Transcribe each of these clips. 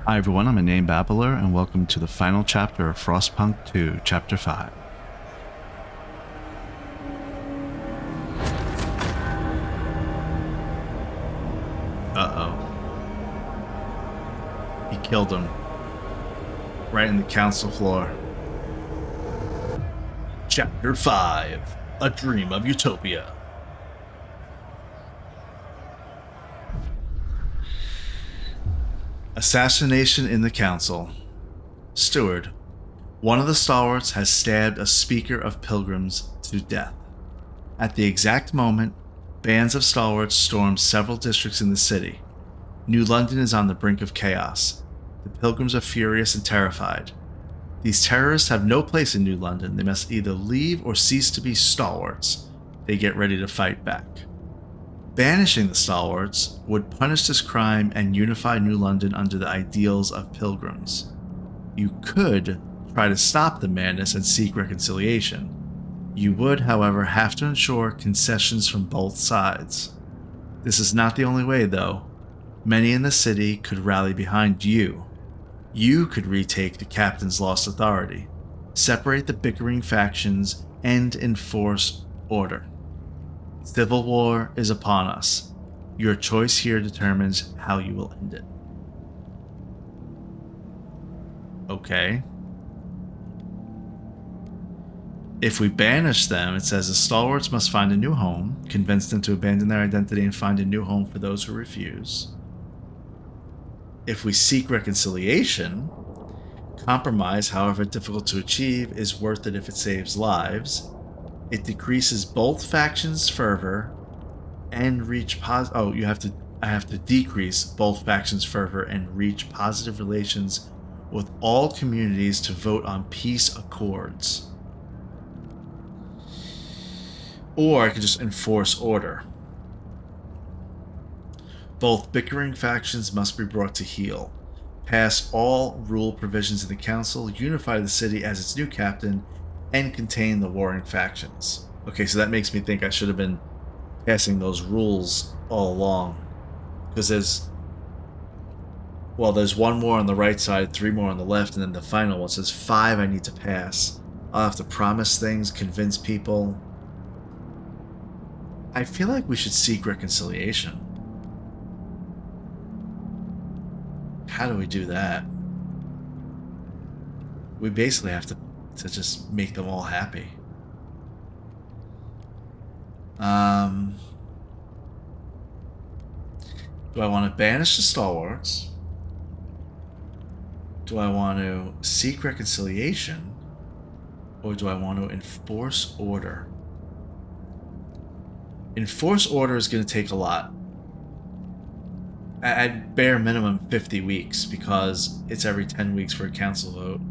Hi everyone, I'm Name Babbler, and welcome to the final chapter of Frostpunk 2, Chapter 5. Uh-oh. He killed him. Right in the council floor. Chapter 5, A Dream of Utopia. Assassination in the council. Steward. One of the stalwarts has stabbed a speaker of pilgrims to death. At the exact moment, bands of stalwarts storm several districts in the city. New London is on the brink of chaos. The pilgrims are furious and terrified. These terrorists have no place in New London. They must either leave or cease to be stalwarts. They get ready to fight back. Banishing the stalwarts would punish this crime and unify New London under the ideals of pilgrims. You could try to stop the madness and seek reconciliation. You would, however, have to ensure concessions from both sides. This is not the only way, though. Many in the city could rally behind you. You could retake the captain's lost authority, separate the bickering factions, and enforce order. Civil war is upon us. Your choice here determines how you will end it. Okay. If we banish them, it says the stalwarts must find a new home, convince them to abandon their identity and find a new home for those who refuse. If we seek reconciliation, compromise, however difficult to achieve, is worth it if it saves lives. It decreases both factions' fervor and reach I have to decrease both factions' fervor and reach positive relations with all communities to vote on peace accords. Or I could just enforce order. Both bickering factions must be brought to heel. Pass all rule provisions in the council, unify the city as its new captain, and contain the warring factions. Okay, so that makes me think I should have been passing those rules all along. Because there's one more on the right side, 3 more on the left, and then the final one says 5 I need to pass. I'll have to promise things, convince people. I feel like we should seek reconciliation. How do we do that? We basically have to just make them all happy. Do I want to banish the stalwarts? Do I want to seek reconciliation? Or do I want to enforce order? Enforce order is going to take a lot. At bare minimum 50 weeks, because it's every 10 weeks for a council vote.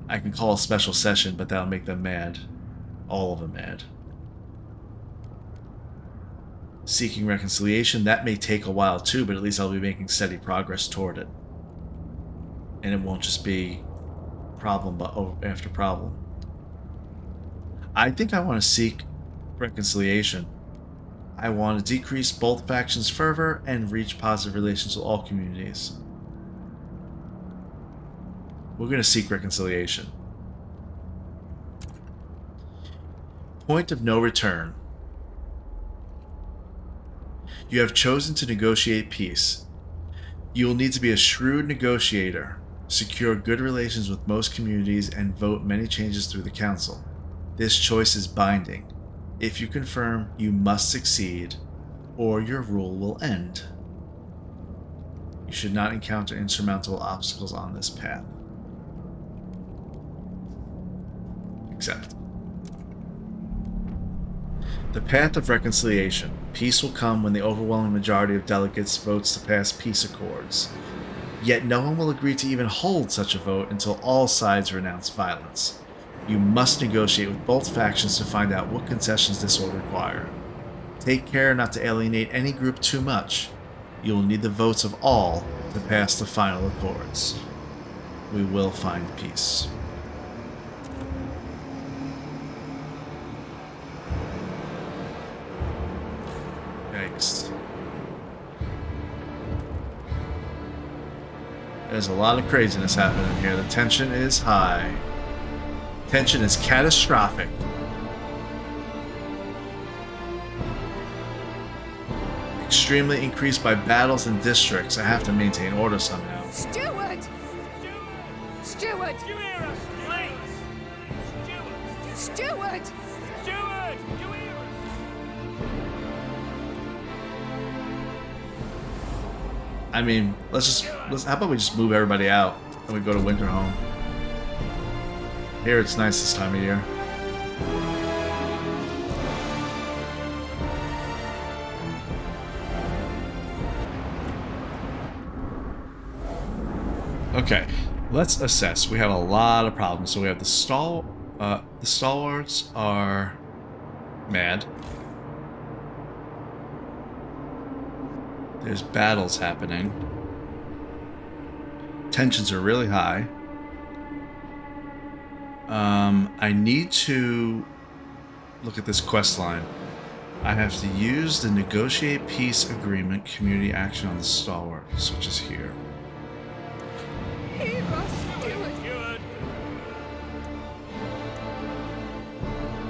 I can call a special session, but that'll make them mad. All of them mad. Seeking reconciliation, that may take a while too, but at least I'll be making steady progress toward it. And it won't just be problem after problem. I think I want to seek reconciliation. I want to decrease both factions' fervor and reach positive relations with all communities. We're going to seek reconciliation. Point of no return. You have chosen to negotiate peace. You will need to be a shrewd negotiator, secure good relations with most communities, and vote many changes through the council. This choice is binding. If you confirm, you must succeed, or your rule will end. You should not encounter insurmountable obstacles on this path. Accept. The path of reconciliation. Peace will come when the overwhelming majority of delegates votes to pass peace accords. Yet no one will agree to even hold such a vote until all sides renounce violence. You must negotiate with both factions to find out what concessions this will require. Take care not to alienate any group too much. You will need the votes of all to pass the final accords. We will find peace. Yikes. There's a lot of craziness happening here. The tension is high. Tension is catastrophic. Extremely increased by battles and districts. I have to maintain order somehow. Steward! Steward! Do you hear us, please? Steward! Steward! Do you hear us? I mean, how about we just move everybody out and we go to Winterhome? Here it's nice this time of year. Okay, let's assess. We have a lot of problems. So we have the stalwarts are mad. There's battles happening. Tensions are really high. I need to look at this quest line. I have to use the negotiate peace agreement community action on the stalwarts, which is here. Hear us, Steward! Steward!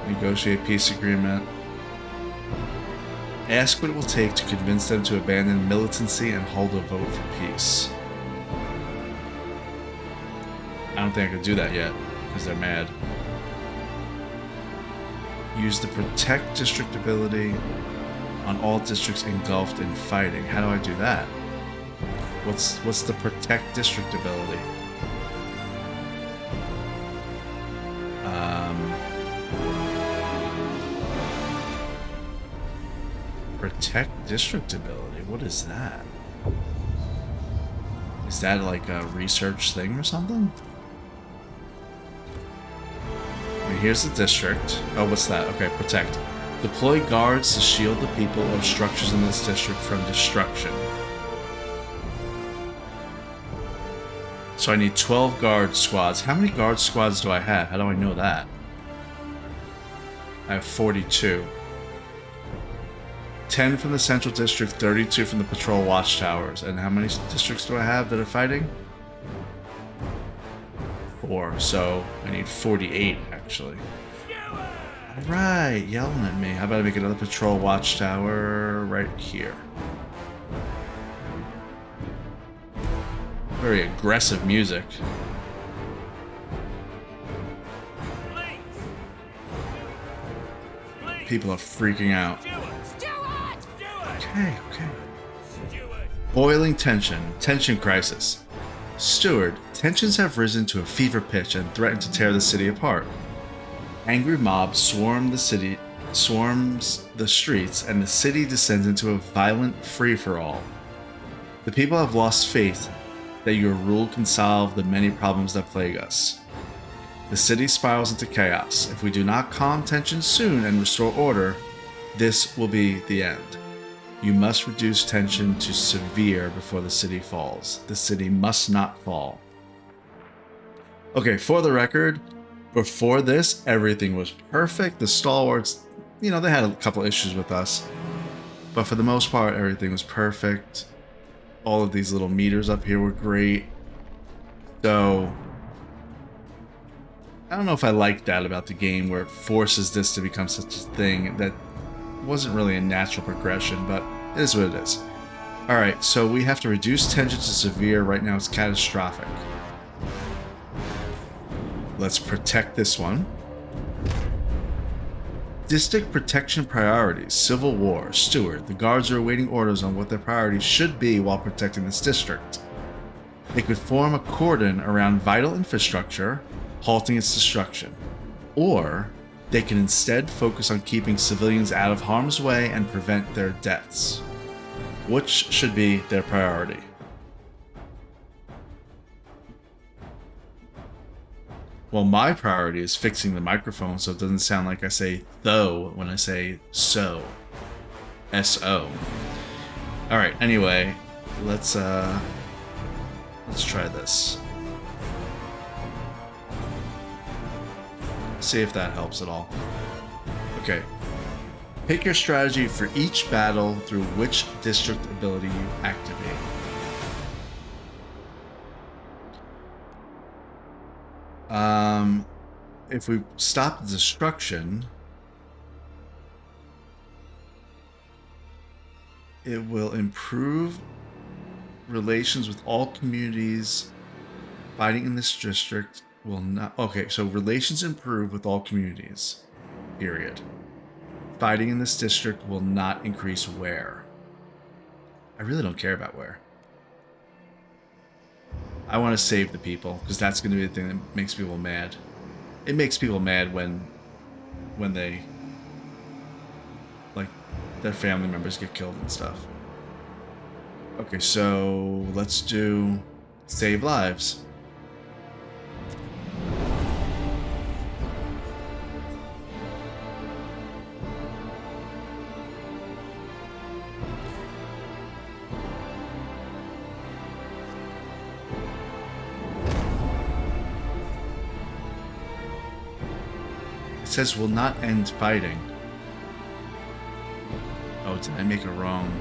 Negotiate peace agreement. Ask what it will take to convince them to abandon militancy and hold a vote for peace. I don't think I could do that yet, because they're mad. Use the protect district ability on all districts engulfed in fighting. How do I do that? What's the protect district ability? Protect district ability. What is that? Is that like a research thing or something? I mean, here's the district. Oh, what's that? Okay, protect. Deploy guards to shield the people or structures in this district from destruction. So I need 12 guard squads. How many guard squads do I have? How do I know that? I have 42. 10 from the central district, 32 from the patrol watchtowers. And how many districts do I have that are fighting? 4. So I need 48 actually. Alright, yelling at me. How about I make another patrol watchtower right here? Very aggressive music. People are freaking out. Okay. Boiling tension. Tension crisis. Steward, tensions have risen to a fever pitch and threaten to tear the city apart. Angry mobs swarms the streets, and the city descends into a violent free-for-all. The people have lost faith that your rule can solve the many problems that plague us. The city spirals into chaos. If we do not calm tension soon and restore order, this will be the end. You must reduce tension to severe before the city falls. The city must not fall. Okay, for the record, before this, everything was perfect. The stalwarts, they had a couple issues with us. But for the most part, everything was perfect. All of these little meters up here were great. So, I don't know if I like that about the game, where it forces this to become such a thing that wasn't really a natural progression, but it is what it is. Alright, so we have to reduce tension to severe. Right now it's catastrophic. Let's protect this one. District protection priorities. Civil War. Steward. The guards are awaiting orders on what their priorities should be while protecting this district. They could form a cordon around vital infrastructure, halting its destruction. Or they can instead focus on keeping civilians out of harm's way and prevent their deaths. Which should be their priority? Well, my priority is fixing the microphone so it doesn't sound like I say though when I say so. S-O. Alright, anyway, let's try this. See if that helps at all. Okay. Pick your strategy for each battle through which district ability you activate. If we stop the destruction, it will improve relations with all communities fighting in this district will not. Okay, so relations improve with all communities. Period. Fighting in this district will not increase where. I really don't care about where. I want to save the people because that's going to be the thing that makes people mad. It makes people mad when they, like, their family members get killed and stuff. Okay, so let's do save lives. It says will not end fighting. Oh, did I make a wrong?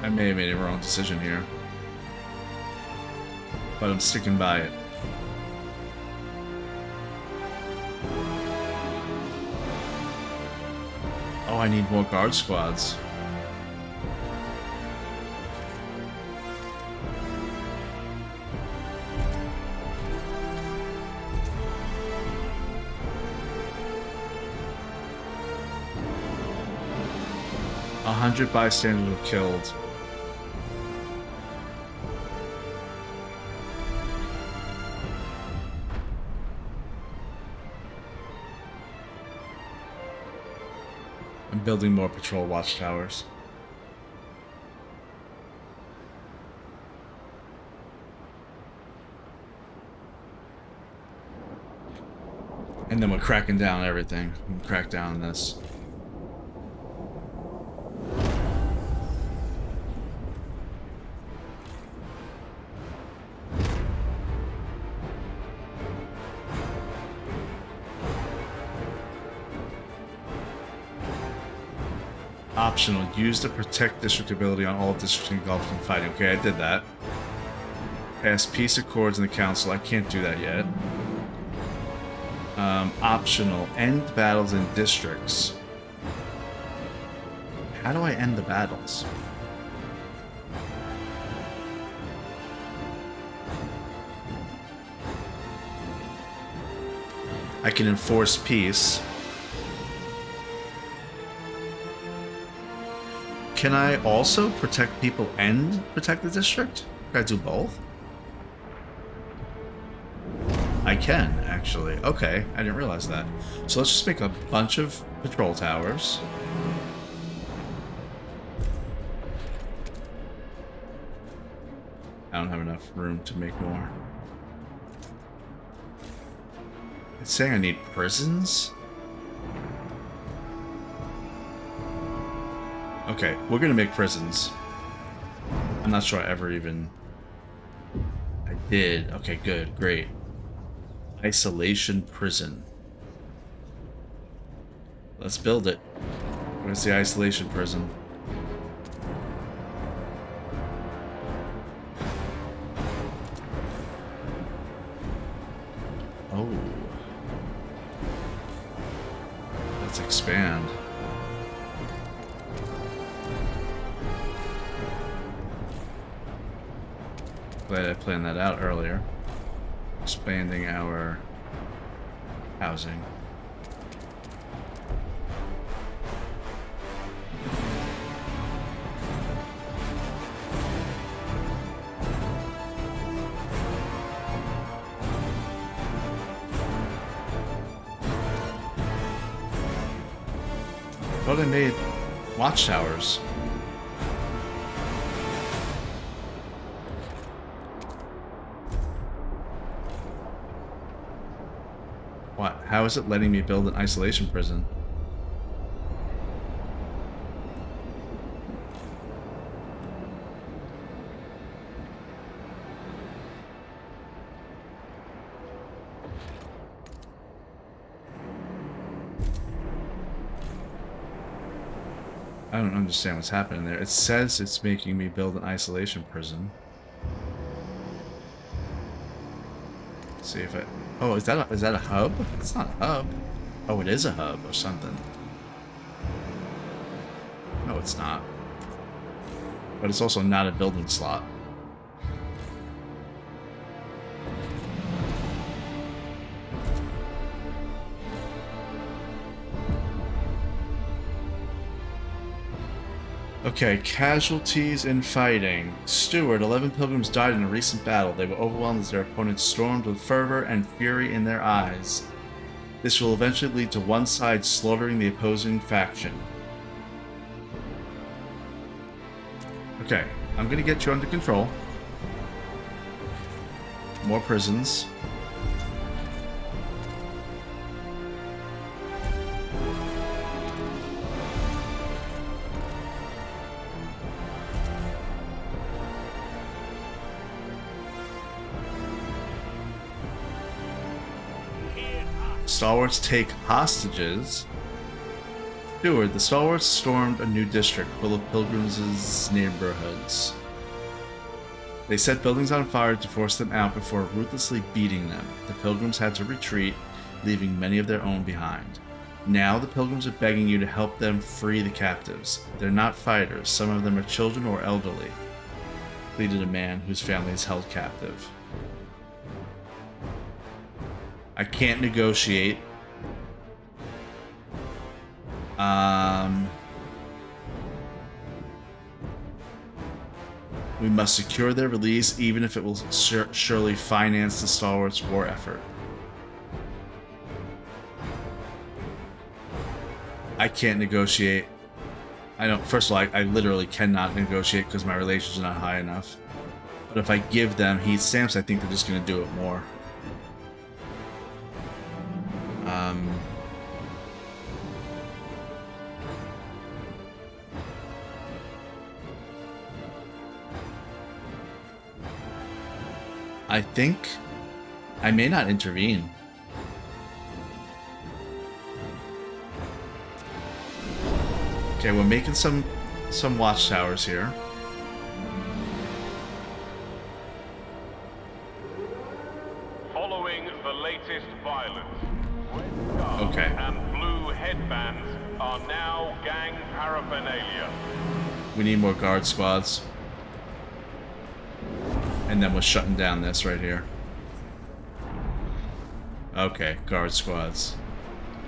I may have made a wrong decision here. But I'm sticking by it. Oh, I need more guard squads. A 100 bystanders were killed. I'm building more patrol watchtowers. And then we're cracking down everything. We'll crack down on this. Optional. Use the protect district ability on all districts engulfed in fighting. Okay, I did that. Pass peace accords in the council. I can't do that yet. Optional. End battles in districts. How do I end the battles? I can enforce peace. Can I also protect people and protect the district? Can I do both? I can, actually. Okay, I didn't realize that. So let's just make a bunch of patrol towers. I don't have enough room to make more. It's saying I need prisons? Okay, we're gonna make prisons. I'm not sure I ever even... I did. Okay, good, great. Isolation prison. Let's build it. Where's the isolation prison? Oh. Let's expand. Glad I planned that out earlier. Expanding our housing. Thought I made watchtowers. What? How is it letting me build an isolation prison? I don't understand what's happening there. It says it's making me build an isolation prison. See if it. Oh, is that a hub? It's not a hub. Oh, it is a hub or something. No, it's not. But it's also not a building slot. Okay, casualties in fighting. Steward, 11 pilgrims died in a recent battle. They were overwhelmed as their opponents stormed with fervor and fury in their eyes. This will eventually lead to one side slaughtering the opposing faction. Okay, I'm gonna get you under control. More prisons. Stalwarts take hostages. Steward, the Stalwarts stormed a new district full of pilgrims' neighborhoods. They set buildings on fire to force them out before ruthlessly beating them. The pilgrims had to retreat, leaving many of their own behind. Now the pilgrims are begging you to help them free the captives. They're not fighters. Some of them are children or elderly, pleaded a man whose family is held captive. I can't negotiate. We must secure their release, even if it will surely finance the Stalwarts' war effort. I can't negotiate. I don't. First of all, I literally cannot negotiate because my relations are not high enough. But if I give them heat stamps, I think they're just going to do it more. I think I may not intervene. Okay, we're making some watchtowers here. Following the latest violence, red scarves Okay. and blue headbands are now gang paraphernalia. We need more guard squads. And then we're shutting down this right here. Okay, guard squads.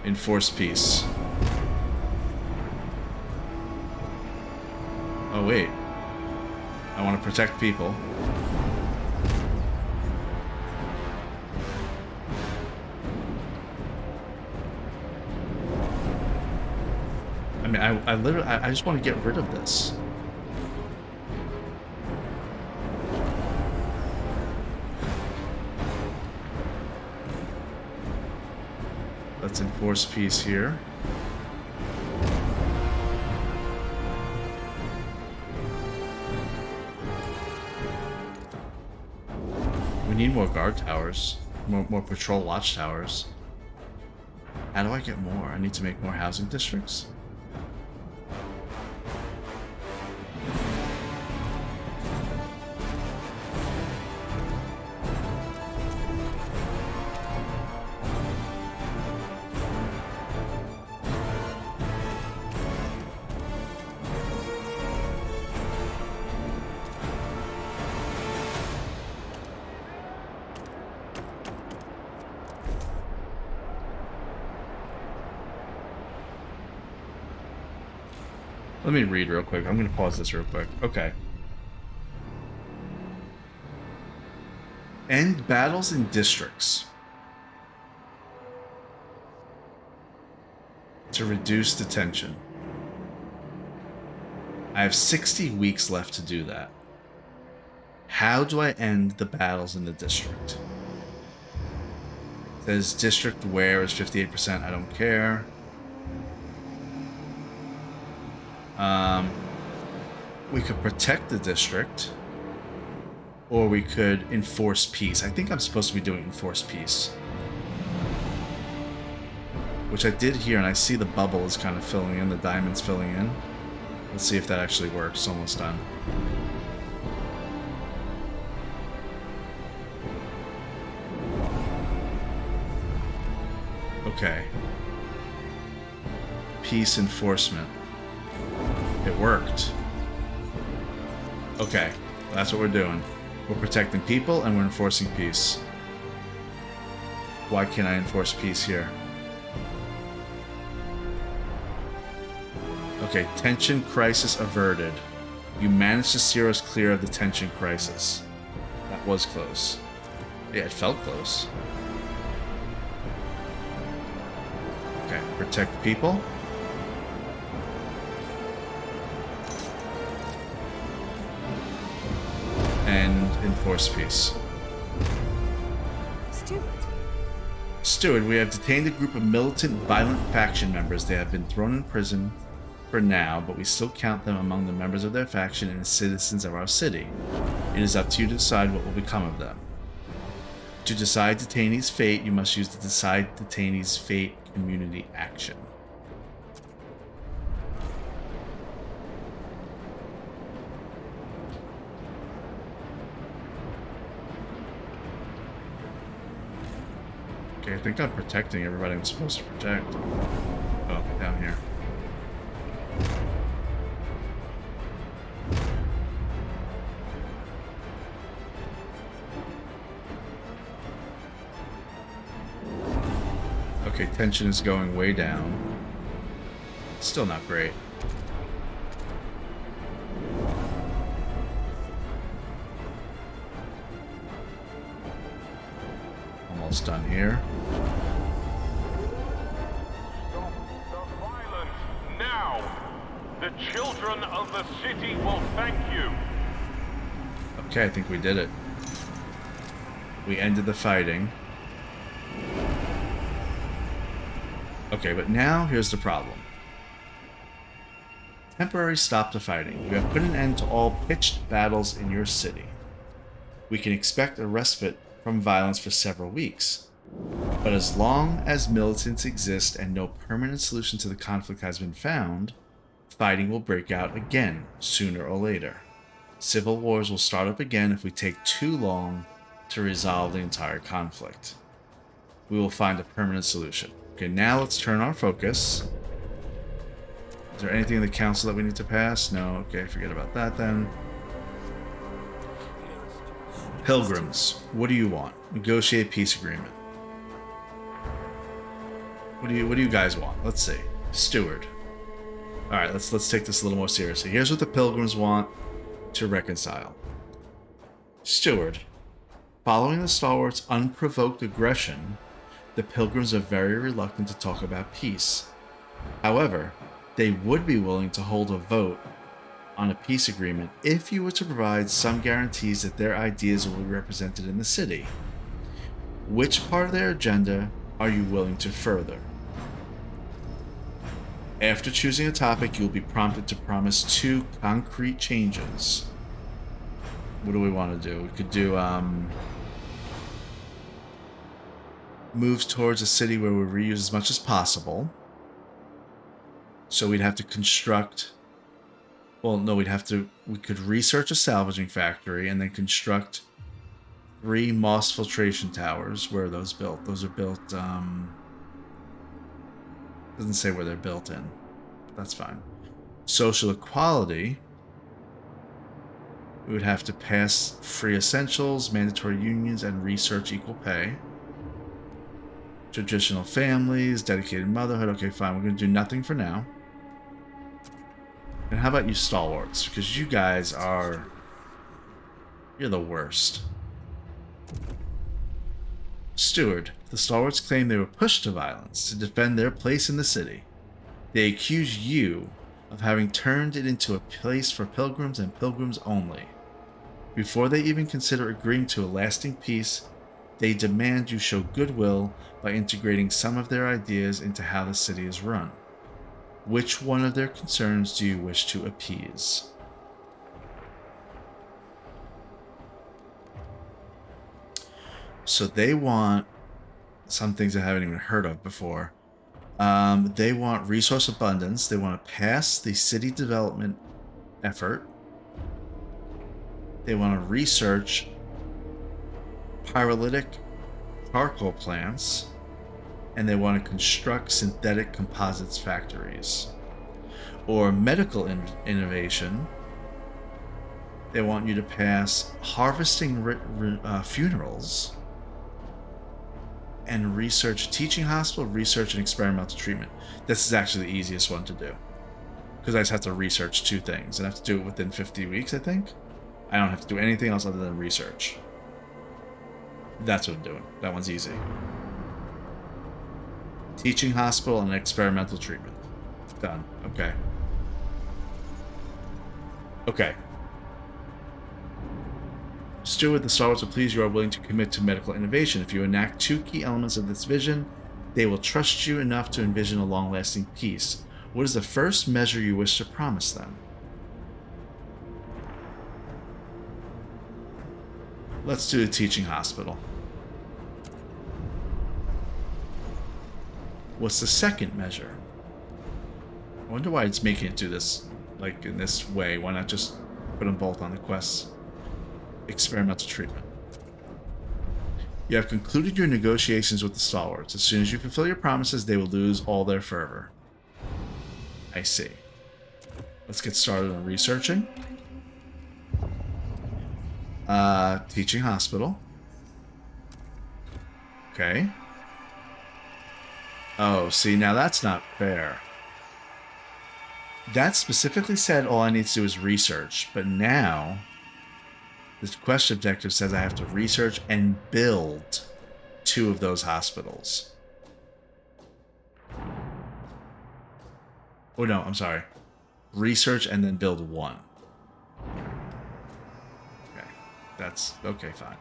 Enforce peace. Oh wait. I want to protect people. I mean, I literally, I just want to get rid of this. Let's enforce peace here. We need more guard towers. More patrol watchtowers. How do I get more? I need to make more housing districts. Let me read real quick. I'm going to pause this real quick. Okay. End battles in districts. To reduce detention. I have 60 weeks left to do that. How do I end the battles in the district? It says district wear is 58%. I don't care. We could protect the district, or we could enforce peace. I think I'm supposed to be doing enforce peace, which I did here, and I see the bubble is kind of filling in, the diamond's filling in. Let's see if that actually works. Almost done. Okay. Peace enforcement. It worked. Okay, that's what we're doing. We're protecting people and we're enforcing peace. Why can't I enforce peace here? Okay, tension crisis averted. You managed to steer us clear of the tension crisis. That was close. Yeah, it felt close. Okay, protect people. And enforce peace. Steward. Steward, we have detained a group of militant, violent faction members. They have been thrown in prison for now, but we still count them among the members of their faction and citizens of our city. It is up to you to decide what will become of them. To decide detainees' fate, you must use the Decide Detainees' Fate community action. Okay, I think I'm protecting everybody I'm supposed to protect. Oh, down here. Okay, tension is going way down. Still not great. Almost done here. Stop the violence now! The children of the city will thank you. Okay, I think we did it. We ended the fighting. Okay, but now here's the problem. Temporary stop to fighting. You have put an end to all pitched battles in your city. We can expect a respite from violence for several weeks. But as long as militants exist and no permanent solution to the conflict has been found, fighting will break out again, sooner or later. Civil wars will start up again if we take too long to resolve the entire conflict. We will find a permanent solution. Okay, now let's turn our focus. Is there anything in the council that we need to pass? No, okay, forget about that then. Pilgrims, what do you want? Negotiate peace agreement. What do you guys want? Let's see. Steward. Alright, let's take this a little more seriously. Here's what the Pilgrims want to reconcile. Steward. Following the stalwarts' unprovoked aggression, the Pilgrims are very reluctant to talk about peace. However, they would be willing to hold a vote on a peace agreement if you were to provide some guarantees that their ideas will be represented in the city. Which part of their agenda are you willing to further? After choosing a topic, you will be prompted to promise 2 concrete changes. What do we want to do? We could do moves towards a city where we reuse as much as possible. So we'd have to construct... Well, no, we could research a salvaging factory and then construct 3 moss filtration towers. Where are those built? Those are built, doesn't say where they're built in. That's fine. Social equality. We would have to pass free essentials, mandatory unions, and research equal pay. Traditional families, dedicated motherhood. Okay, fine. We're going to do nothing for now. And how about you stalwarts? Because you guys are... You're the worst. Steward. The stalwarts claim they were pushed to violence to defend their place in the city. They accuse you of having turned it into a place for pilgrims and pilgrims only. Before they even consider agreeing to a lasting peace, they demand you show goodwill by integrating some of their ideas into how the city is run. Which one of their concerns do you wish to appease? So they want some things I haven't even heard of before. They want resource abundance. They want to pass the city development effort. They want to research pyrolytic charcoal plants. and they want to construct synthetic composites factories. Or medical innovation, they want you to pass harvesting funerals and research teaching hospital, research and experimental treatment. This is actually the easiest one to do because I just have to research 2 things and I have to do it within 50 weeks, I think. I don't have to do anything else other than research. That's what I'm doing. That one's easy. Teaching hospital and experimental treatment. Done. Okay. Okay. Steward, the Star Wars will please you are willing to commit to medical innovation. If you enact 2 key elements of this vision, they will trust you enough to envision a long-lasting peace. What is the first measure you wish to promise them? Let's do the teaching hospital. What's the second measure? I wonder why it's making it do this, like, in this way. Why not just put them both on the quests? Experimental treatment. You have concluded your negotiations with the stalwarts. As soon as you fulfill your promises, they will lose all their fervor. I see. Let's get started on researching. Teaching hospital. Okay. Oh, see, now that's not fair. That specifically said all I need to do is research, but now this quest objective says I have to research and build 2 of those hospitals. Oh no, I'm sorry. Research and then build 1. Okay, that's okay, fine.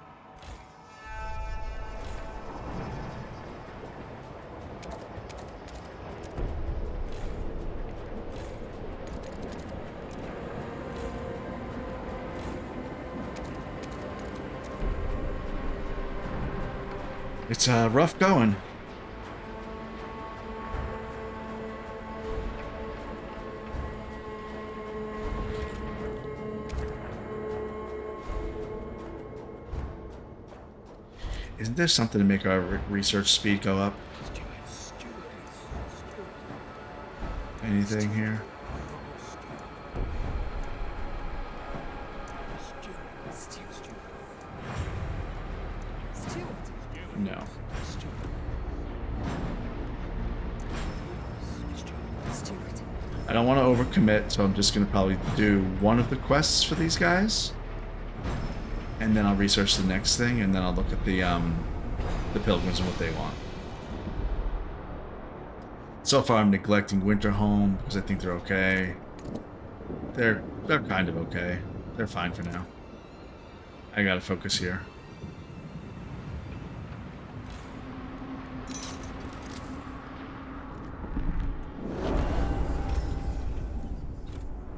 It's rough going. Isn't there something to make our research speed go up? Anything here? No. I don't want to overcommit, so I'm just going to probably do 1 of the quests for these guys. And then I'll research the next thing, and then I'll look at the pilgrims and what they want. So far I'm neglecting Winterhome because I think they're okay. They're kind of okay. They're fine for now. I gotta focus here.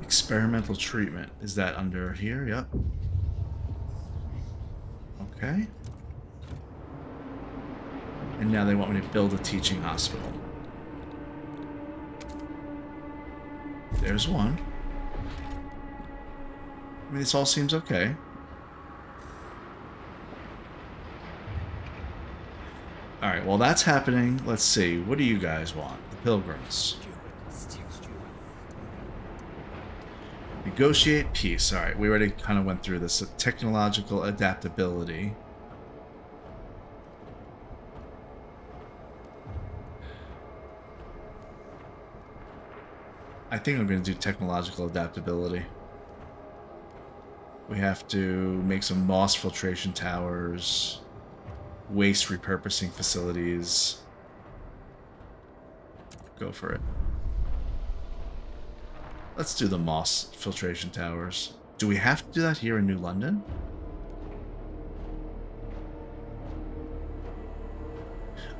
Experimental treatment. Is that under here? Yep. Okay. And now they want me to build a teaching hospital. There's 1. I mean, this all seems okay. Alright, while that's happening, let's see. What do you guys want? The pilgrims. Negotiate peace. Alright, we already kind of went through this. Technological adaptability. I think I'm going to do technological adaptability. We have to make some moss filtration towers, waste repurposing facilities. Go for it. Let's do the moss filtration towers. Do we have to do that here in New London?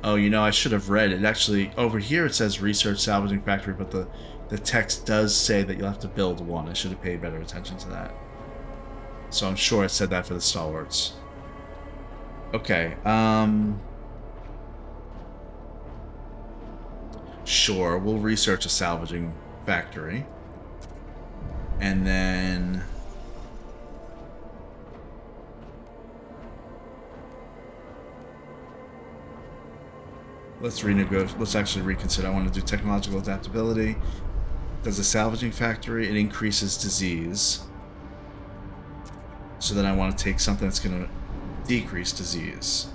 Oh, you know, I should have read it. Actually, over here it says research salvaging factory, but the text does say that you'll have to build 1. I should have paid better attention to that. So I'm sure it said that for the stalwarts. Okay, sure, we'll research a salvaging factory. And then Let's renegotiate. Let's actually reconsider. I want to do technological adaptability. Does a salvaging factory? It increases disease. So then I want to take something that's going to decrease disease.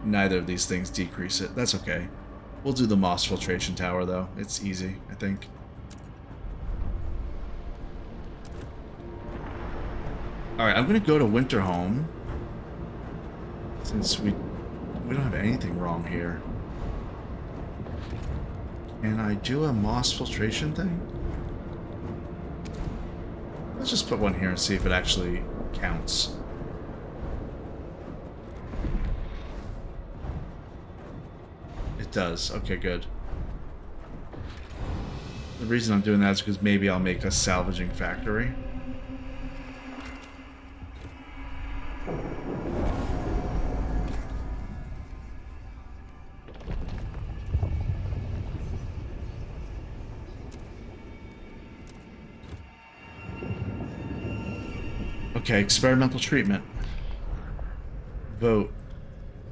Neither of these things decrease it. That's okay. We'll do the moss filtration tower, though. It's easy, I think. Alright, I'm going to go to Winterhome. Since we don't have anything wrong here. Can I do a moss filtration thing? Let's just put one here and see if it actually counts. It does. Okay, good. The reason I'm doing that is because maybe I'll make a salvaging factory. Okay, experimental treatment. Vote.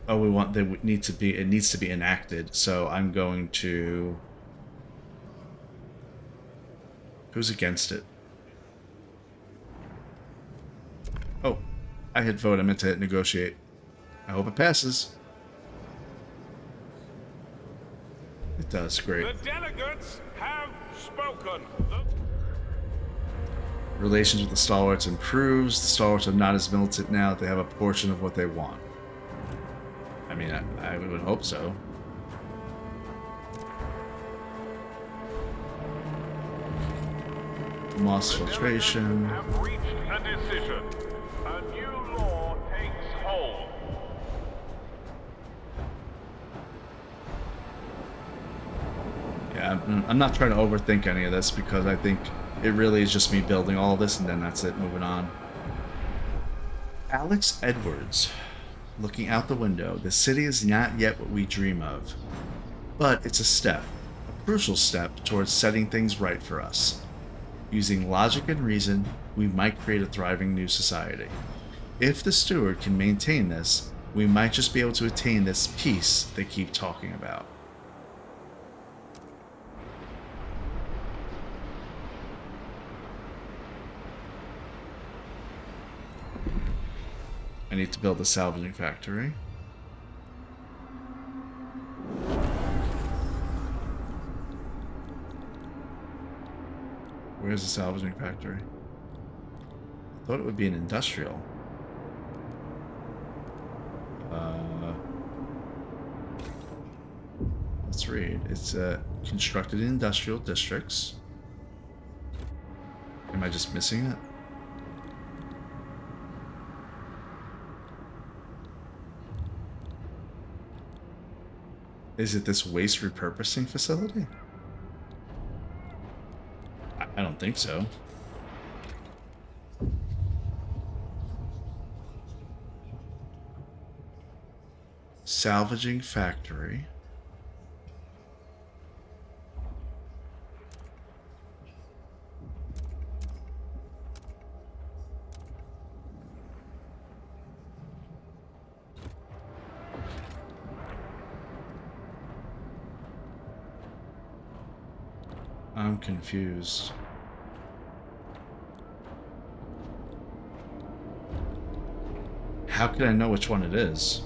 Oh, we want. It needs to be enacted. So I'm going to. Who's against it? Oh, I hit vote. I meant to hit negotiate. I hope it passes. It does. Great. The delegates have spoken. Relations with the stalwarts improves. The stalwarts are not as militant now. They have a portion of what they want. I mean, I would hope so. Moss filtration. Have reached a decision. A new law takes hold. Yeah, I'm not trying to overthink any of this because I think it really is just me building all this and then that's it, moving on. Alex Edwards. Looking out the window, the city is not yet what we dream of. But it's a step, a crucial step towards setting things right for us. Using logic and reason, we might create a thriving new society. If the steward can maintain this, we might just be able to attain this peace they keep talking about. I need to build a salvaging factory. Where's the salvaging factory? I thought it would be an industrial. Let's read. It's constructed in industrial districts. Am I just missing it? Is it this waste repurposing facility? I don't think so. Salvaging factory. I'm confused. How can I know which one it is?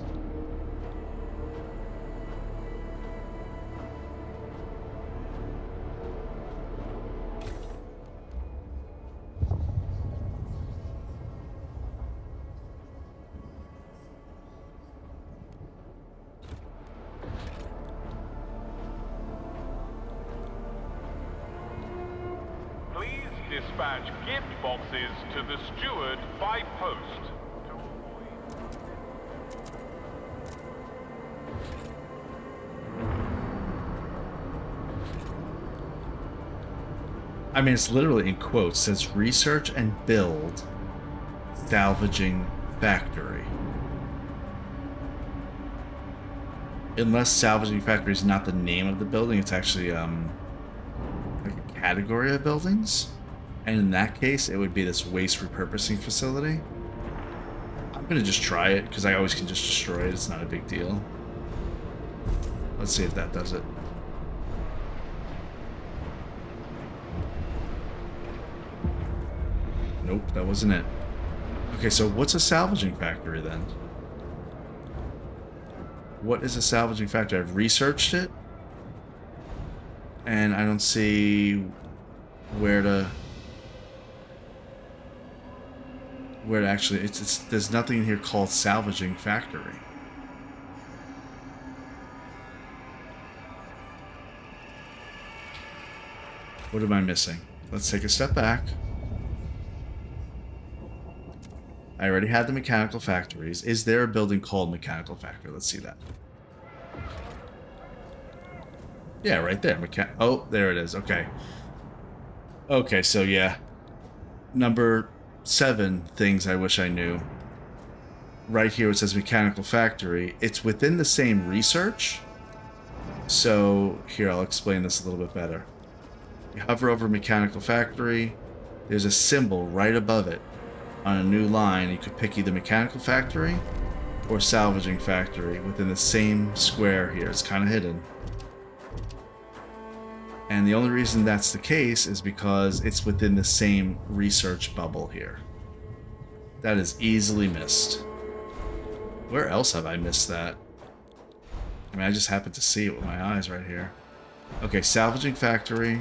Dispatch gift boxes to the steward by post. I mean, it's literally in quotes. It says research and build salvaging factory. Unless salvaging factory is not the name of the building, it's actually like a category of buildings. And in that case, it would be this waste repurposing facility. I'm gonna just try it, because I always can just destroy it, it's not a big deal. Let's see if that does it. Nope, that wasn't it. Okay, so what's a salvaging factory then? What is a salvaging factory? I've researched it, and I don't see where to actually. It's there's nothing in here called salvaging factory. What am I missing? Let's take a step back. I already had the mechanical factories. Is there a building called Mechanical Factory? Let's see that. Yeah, right there. Oh, there it is. Okay. Okay, so yeah. Number 7 things I wish I knew. Right here it says Mechanical Factory. It's within the same research. So here, I'll explain this a little bit better. You hover over Mechanical Factory. There's a symbol right above it. On a new line, you could pick either Mechanical Factory or Salvaging Factory within the same square here. It's kind of hidden. And the only reason that's the case is because it's within the same research bubble here. That is easily missed. Where else have I missed that? I mean, I just happened to see it with my eyes right here. Okay, Salvaging Factory.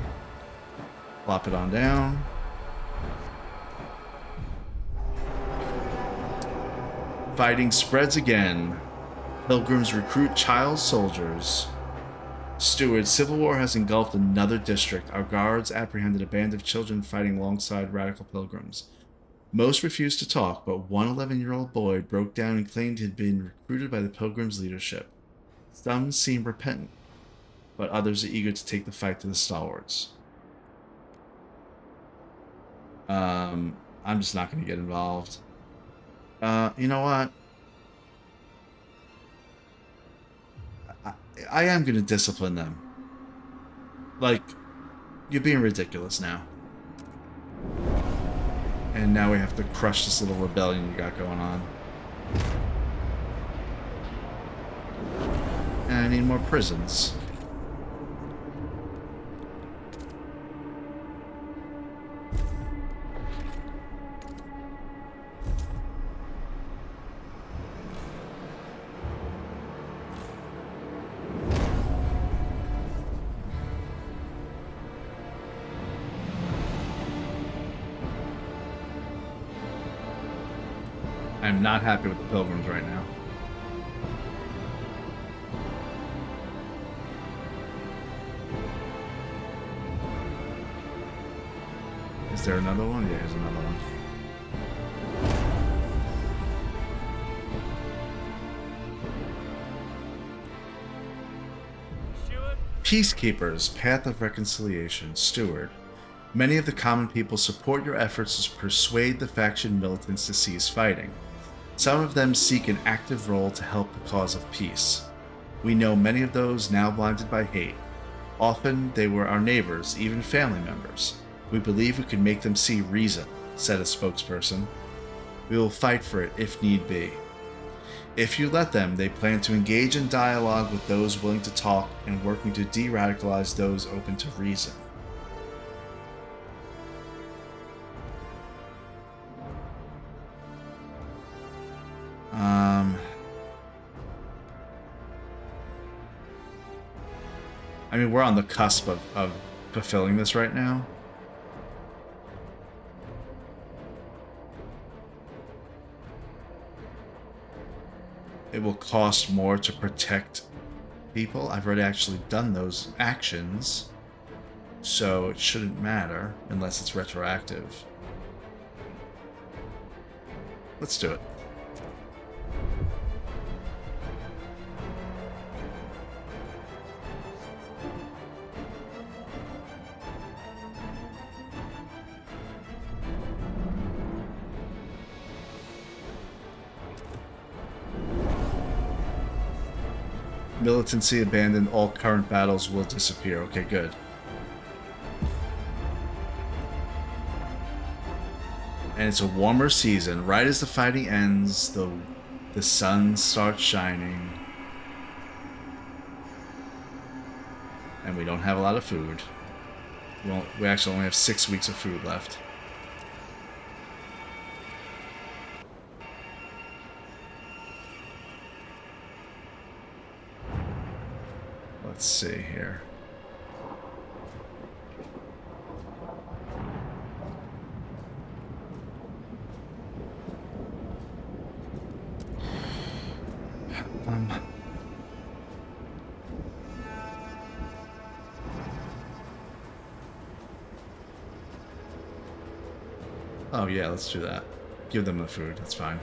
Plop it on down. Fighting spreads again. Pilgrims recruit child soldiers. Steward, civil war has engulfed another district. Our guards apprehended a band of children fighting alongside radical pilgrims. Most refused to talk, but one 11-year-old boy broke down and claimed he had been recruited by the pilgrims' leadership. Some seem repentant, but others are eager to take the fight to the stalwarts. I'm just not going to get involved. You know what? I am going to discipline them. Like, you're being ridiculous now. And now we have to crush this little rebellion you got going on. And I need more prisons. I'm not happy with the pilgrims right now. Is there another one? Yeah, there's another one. Peacekeepers, Path of Reconciliation, Steward. Many of the common people support your efforts to persuade the faction militants to cease fighting. Some of them seek an active role to help the cause of peace. We know many of those now blinded by hate. Often they were our neighbors, even family members. We believe we can make them see reason, said a spokesperson. We will fight for it if need be. If you let them, they plan to engage in dialogue with those willing to talk and working to de-radicalize those open to reason. I mean, we're on the cusp of fulfilling this right now. It will cost more to protect people. I've already actually done those actions, so it shouldn't matter unless it's retroactive. Let's do it. Militancy abandoned, all current battles will disappear. Okay, good. And it's a warmer season. Right as the fighting ends, the sun starts shining. And we don't have a lot of food. We actually only have 6 weeks of food left. Let's see here. Oh yeah, let's do that. Give them the food, that's fine.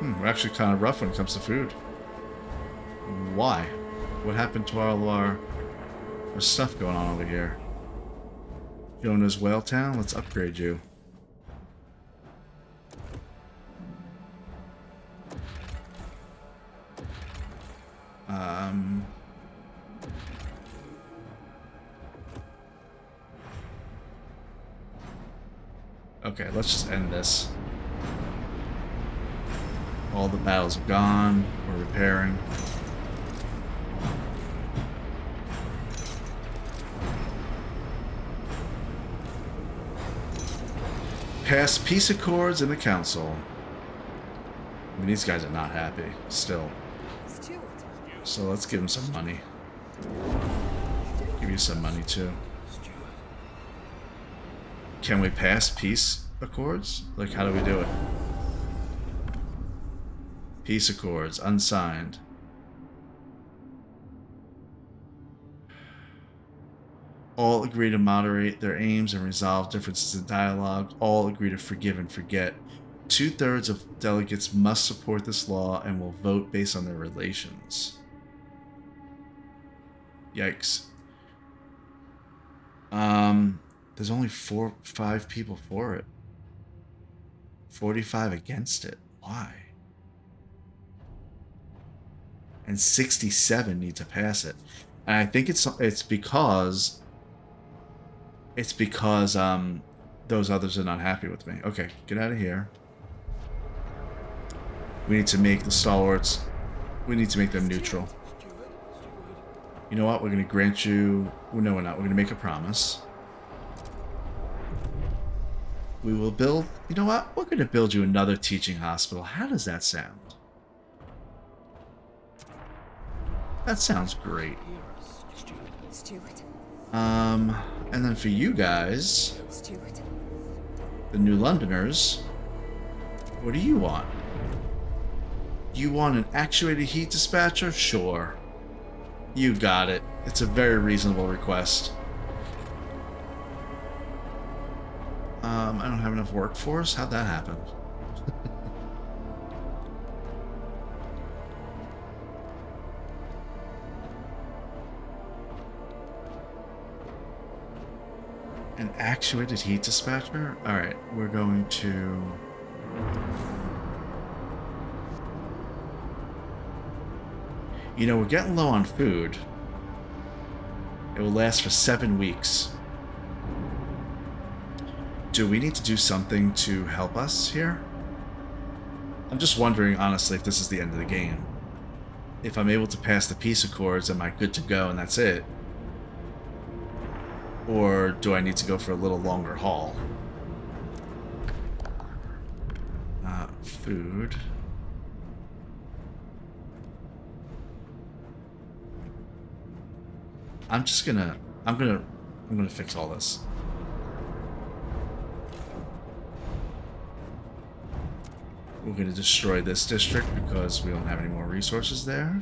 We're actually kind of rough when it comes to food. Why? What happened to all our stuff going on over here? Jonah's Whale Town? Let's upgrade you. Okay, let's just end this. All the battles are gone. We're repairing. Pass peace accords in the council. I mean, these guys are not happy still. Stewart. So let's give them some money. Give you some money too. Can we pass peace accords? Like, how do we do it? Peace accords, unsigned. All agree to moderate their aims and resolve differences in dialogue. All agree to forgive and forget. 2/3 of delegates must support this law and will vote based on their relations. Yikes. There's only 5 people for it. 45 against it. Why? And 67 need to pass it. And I think it's because those others are not happy with me. Okay, get out of here. We need to make the stalwarts. We need to make them neutral. You know what? We're going to grant you... Well, no, we're not. We're going to make a promise. We will build... You know what? We're going to build you another teaching hospital. How does that sound? That sounds great. Stewart. And then for you guys, Stewart. the New Londoners, what do you want? You want an actuated heat dispatcher? Sure. You got it. It's a very reasonable request. I don't have enough workforce? How'd that happen? An actuated heat dispatcher? Alright, we're going to... You know, we're getting low on food. It will last for 7 weeks. Do we need to do something to help us here? I'm just wondering, honestly, if this is the end of the game. If I'm able to pass the peace accords, am I good to go and that's it? Or do I need to go for a little longer haul? Food. I'm gonna fix all this. We're gonna destroy this district because we don't have any more resources there.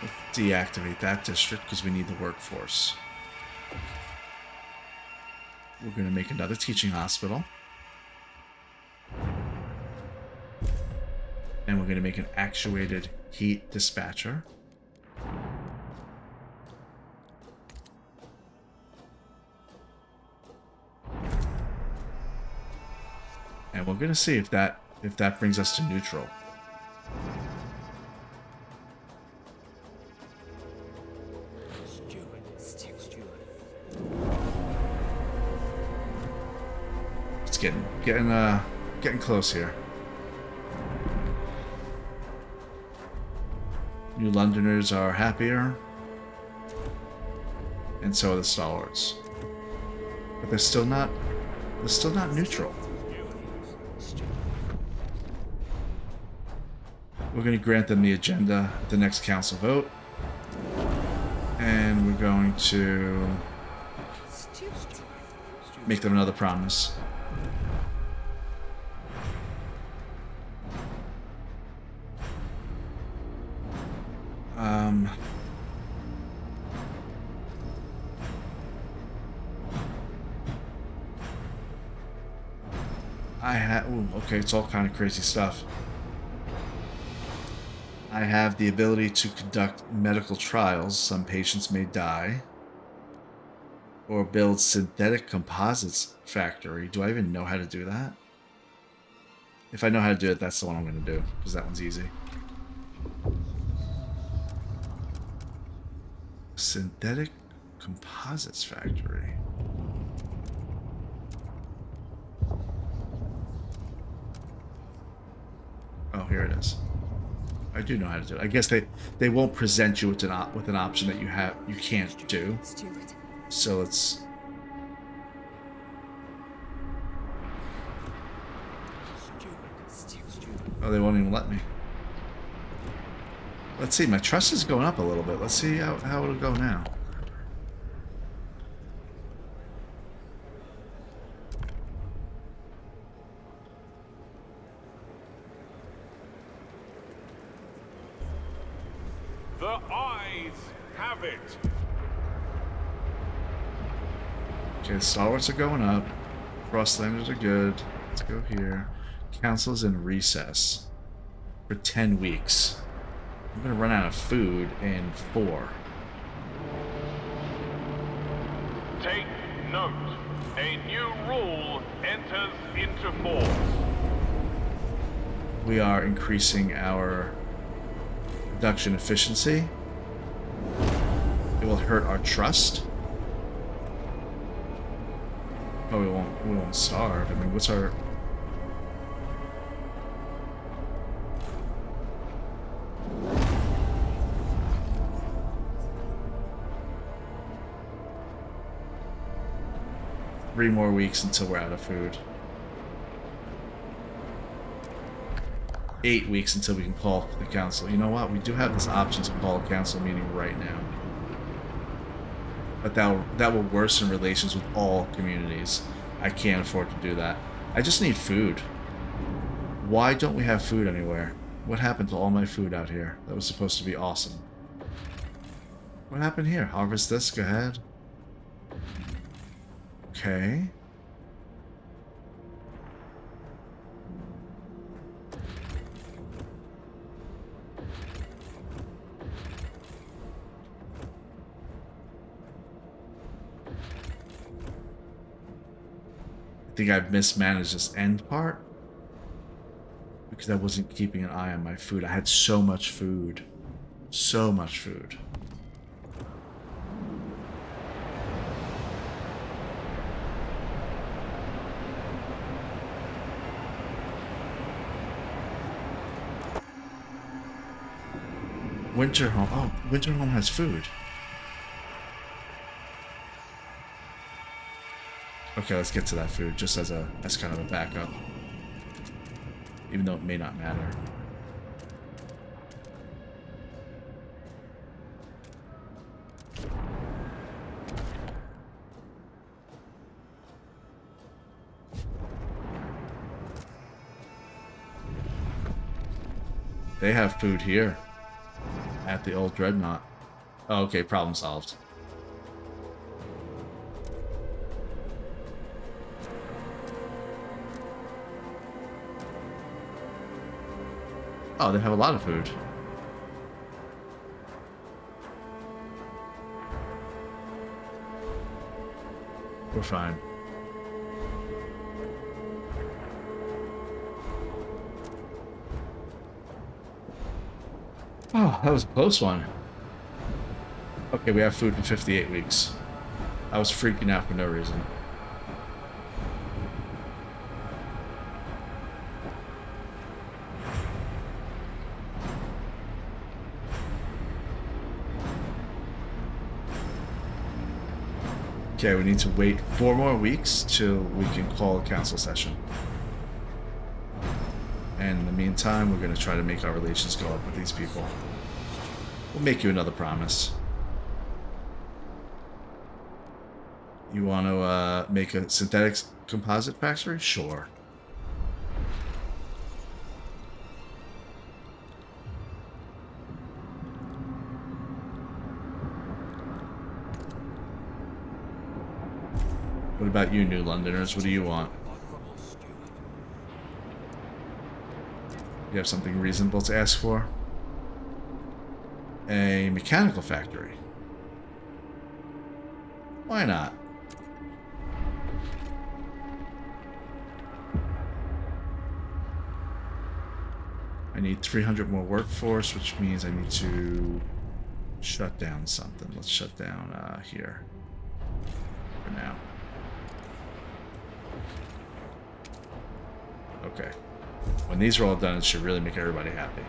Let's deactivate that district because we need the workforce. We're going to make another teaching hospital. And we're going to make an actuated heat dispatcher. And we're going to see if that if that brings us to neutral. Steward. It's getting close here. New Londoners are happier, and so are the stalwarts. But they're still not neutral. We're going to grant them the agenda at the next council vote. And we're going to Steward. make them another promise. Okay, it's all kind of crazy stuff. I have the ability to conduct medical trials. Some patients may die. Or build synthetic composites factory. Do I even know how to do that? If I know how to do it, that's the one I'm going to do, because that one's easy. Synthetic composites factory. Oh, here it is. I do know how to do it. I guess they won't present you with an option that you can't do. Steward. So it's oh, they won't even let me. Let's see. My trust is going up a little bit. Let's see how it'll go now. The eyes have it. Okay, the stalwarts are going up. Frostlanders are good. Let's go here. Council's in recess for 10 weeks. I'm gonna run out of food in 4. Take note. A new rule enters into force. We are increasing our production efficiency. It will hurt our trust. Oh, we won't starve. I mean, what's our... Three more weeks until we're out of food. 8 weeks until we can call the council. You know what? We do have this option to call a council meeting right now. But that will worsen relations with all communities. I can't afford to do that. I just need food. Why don't we have food anywhere? What happened to all my food out here? That was supposed to be awesome. What happened here? Harvest this, go ahead. Okay. I think I've mismanaged this end part because I wasn't keeping an eye on my food. I had so much food. So much food. Winterhome. Oh, Winterhome has food. Okay, let's get to that food just as kind of a backup. Even though it may not matter. They have food here. At the old Dreadnought. Oh, okay, problem solved. Oh, they have a lot of food. We're fine. Oh, that was a close one. Okay, we have food for 58 weeks. I was freaking out for no reason. Okay, we need to wait 4 more weeks till we can call a council session. And in the meantime, we're going to try to make our relations go up with these people. We'll make you another promise. You want to make a synthetic composite factory? Sure. What about you, New Londoners? What do you want? You have something reasonable to ask for? A mechanical factory. Why not? I need 300 more workforce, which means I need to shut down something. Let's shut down here for now. Okay. When these are all done, it should really make everybody happy.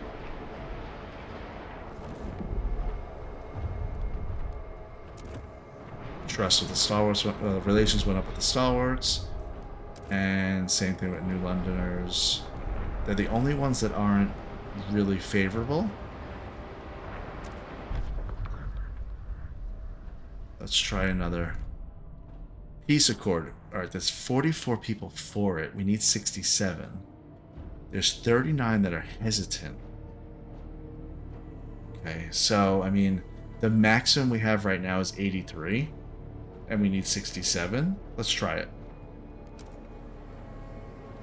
Trust with the stalwarts, relations went up with the stalwarts. And same thing with New Londoners. They're the only ones that aren't really favorable. Let's try another peace accord. Alright, there's 44 people for it. We need 67. There's 39 that are hesitant. Okay, so, I mean, the maximum we have right now is 83. And we need 67. Let's try it.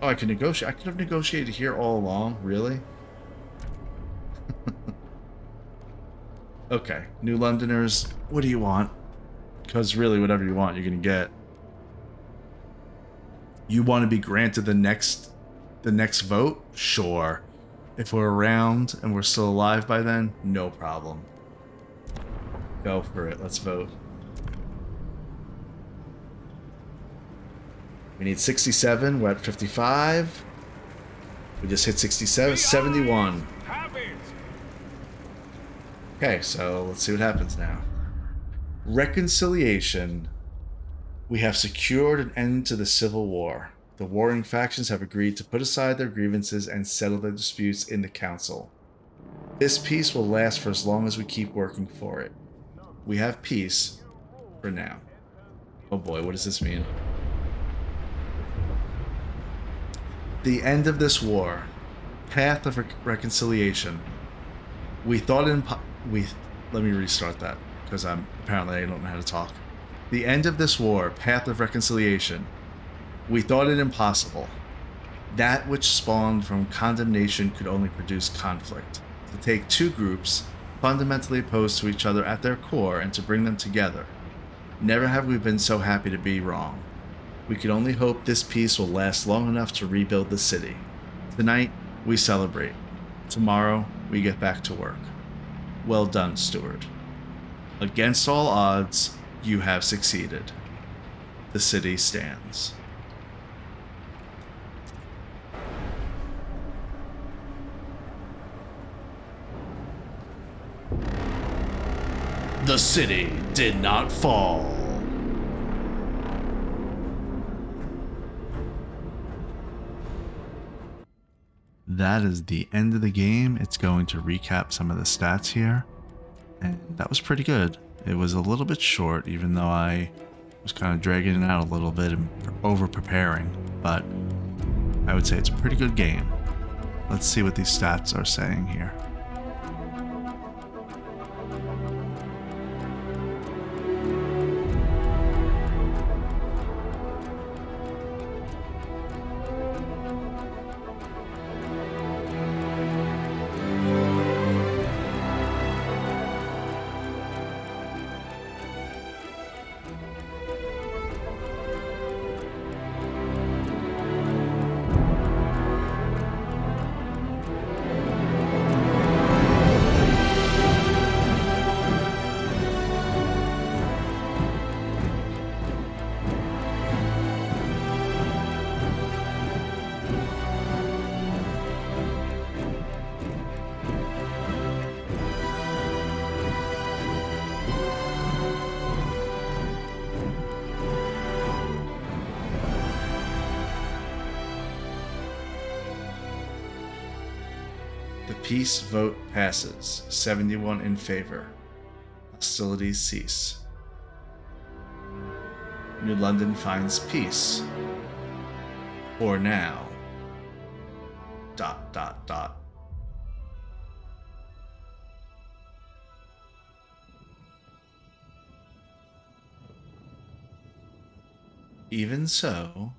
Oh, I can negotiate. I could have negotiated here all along. Really? Okay, New Londoners, what do you want? Because really, whatever you want, you're going to get. You want to be granted the next vote? Sure. If we're around and we're still alive by then, no problem. Go for it. Let's vote. We need 67. We're at 55. We just hit 67. 71. Okay, so let's see what happens now. Reconciliation. We have secured an end to the Civil War. The warring factions have agreed to put aside their grievances and settle their disputes in the council. This peace will last for as long as we keep working for it. We have peace for now. Oh boy, what does this mean? The end of this war. Path of reconciliation. We thought let me restart that because apparently I don't know how to talk. The end of this war, path of reconciliation. We thought it impossible. That which spawned from condemnation could only produce conflict. To take two groups, fundamentally opposed to each other at their core, and to bring them together. Never have we been so happy to be wrong. We can only hope this peace will last long enough to rebuild the city. Tonight, we celebrate. Tomorrow, we get back to work. Well done, Steward. Against all odds, you have succeeded. The city stands. The city did not fall. That is the end of the game. It's going to recap some of the stats here. And that was pretty good. It was a little bit short, even though I was kind of dragging it out a little bit and over-preparing. But I would say it's a pretty good game. Let's see what these stats are saying here. peace vote passes, 71 in favor. Hostilities cease. New London finds peace. For now. ... Even so,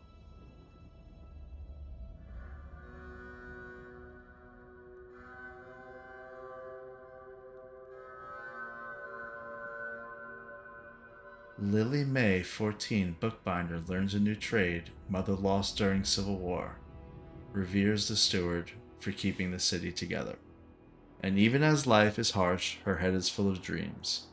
Lily May, 14, bookbinder, learns a new trade, mother lost during Civil War, reveres the steward for keeping the city together. And even as life is harsh, her head is full of dreams.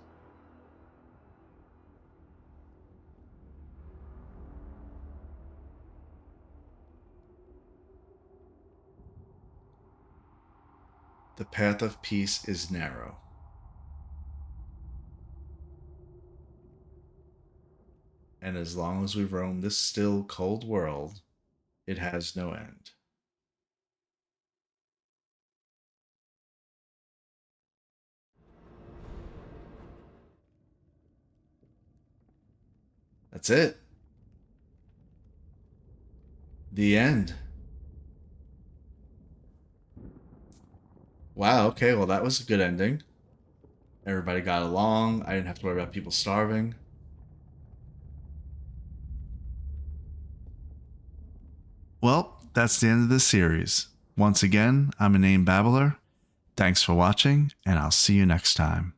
The path of peace is narrow. And as long as we roam this still, cold world, it has no end. That's it. The end. Wow, okay, well, that was a good ending. Everybody got along. I didn't have to worry about people starving. Well, that's the end of this series. Once again, I'm Inane Babbler. Thanks for watching, and I'll see you next time.